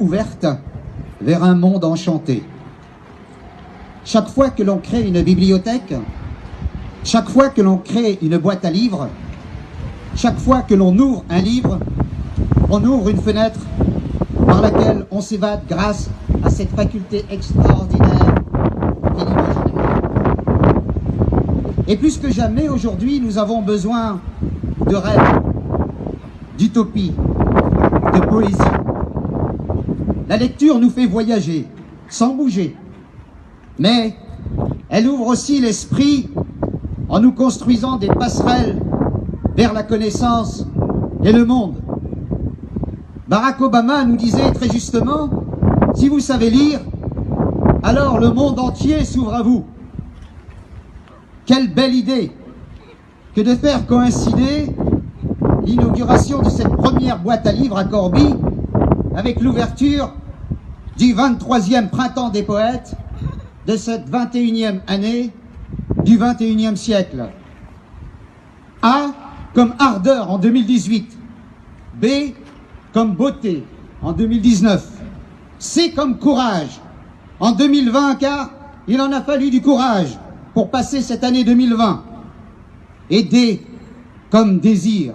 ouverte vers un monde enchanté. Chaque fois que l'on crée une bibliothèque, chaque fois que l'on crée une boîte à livres, chaque fois que l'on ouvre un livre, on ouvre une fenêtre par laquelle on s'évade grâce à cette faculté extraordinaire qu'est l'imaginaire. Et plus que jamais aujourd'hui, nous avons besoin de rêves, d'utopie, de poésie. La lecture nous fait voyager, sans bouger, mais elle ouvre aussi l'esprit en nous construisant des passerelles vers la connaissance et le monde. Barack Obama nous disait très justement, si vous savez lire, alors le monde entier s'ouvre à vous. Quelle belle idée que de faire coïncider l'inauguration de cette première boîte à livres à Corbie avec l'ouverture du 23e printemps des poètes de cette 21e année du 21e siècle. A comme ardeur en 2018, B comme beauté en 2019, C comme courage en 2020, car il en a fallu du courage pour passer cette année 2020, et D comme désir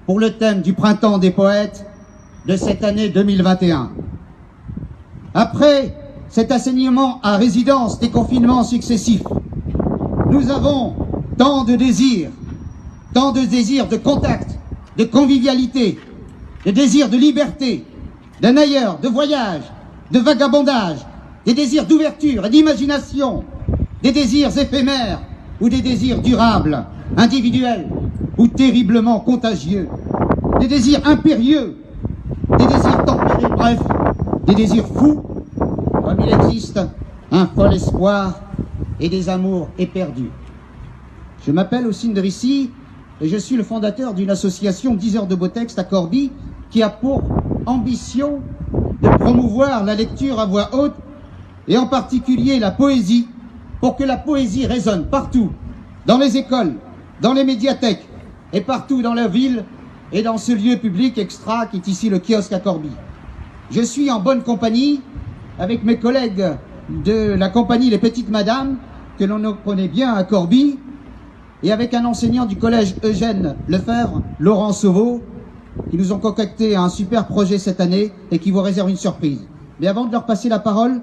pour le thème du printemps des poètes de cette année 2021. Après cet assainissement à résidence des confinements successifs, nous avons tant de désirs de contact, de convivialité, de désirs de liberté, d'un ailleurs, de voyage, de vagabondage, des désirs d'ouverture et d'imagination, des désirs éphémères ou des désirs durables, individuels ou terriblement contagieux, des désirs impérieux, des désirs tempérés, bref, des désirs fous, comme il existe un fol espoir et des amours éperdus. Je m'appelle Houssine Drissi et je suis le fondateur d'une association 10 heures de beau texte à Corbie qui a pour ambition de promouvoir la lecture à voix haute et en particulier la poésie, pour que la poésie résonne partout, dans les écoles, dans les médiathèques et partout dans la ville et dans ce lieu public extra qui est ici le kiosque à Corbie. Je suis en bonne compagnie avec mes collègues de la compagnie Les Petites Madames, que l'on connaît bien à Corbie, et avec un enseignant du collège Eugène Lefebvre, Laurent Sauveau, qui nous ont concocté un super projet cette année et qui vous réserve une surprise. Mais avant de leur passer la parole,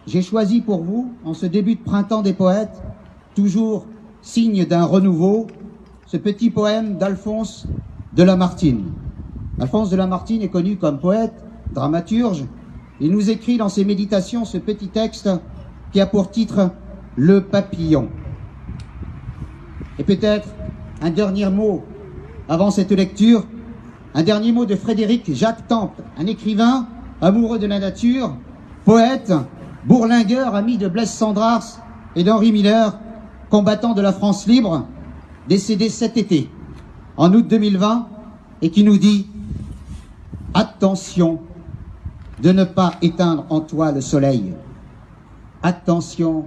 j'ai choisi pour vous, en ce début de printemps des poètes, toujours signe d'un renouveau, ce petit poème d'Alphonse de Lamartine. Alphonse de Lamartine est connu comme poète, dramaturge. Il nous écrit dans ses méditations ce petit texte qui a pour titre « Le papillon ». Et peut-être un dernier mot avant cette lecture, un dernier mot de Frédéric Jacques Temple, un écrivain amoureux de la nature, poète, bourlingueur, ami de Blaise Cendrars et d'Henri Miller, combattant de la France libre, décédé cet été, en août 2020, et qui nous dit « Attention de ne pas éteindre en toi le soleil. Attention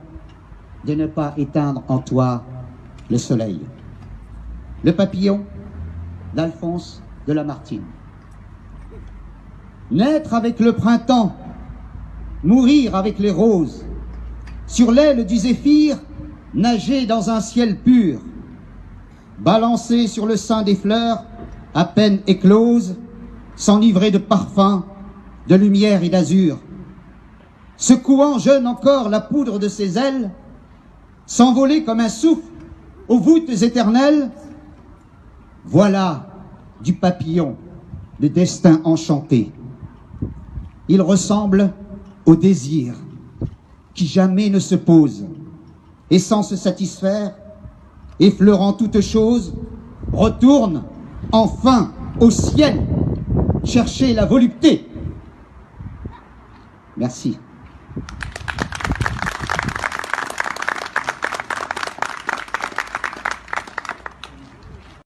de ne pas éteindre en toi le soleil. » Le papillon d'Alphonse de Lamartine. Naître avec le printemps, mourir avec les roses, sur l'aile du zéphyr, nager dans un ciel pur, balancer sur le sein des fleurs, à peine écloses, s'enivrer de parfums, de lumière et d'azur, secouant jeune encore la poudre de ses ailes, s'envoler comme un souffle aux voûtes éternelles. Voilà du papillon, le destin enchanté. Il ressemble au désir qui jamais ne se pose et sans se satisfaire, effleurant toute chose, retourne enfin au ciel chercher la volupté. Merci.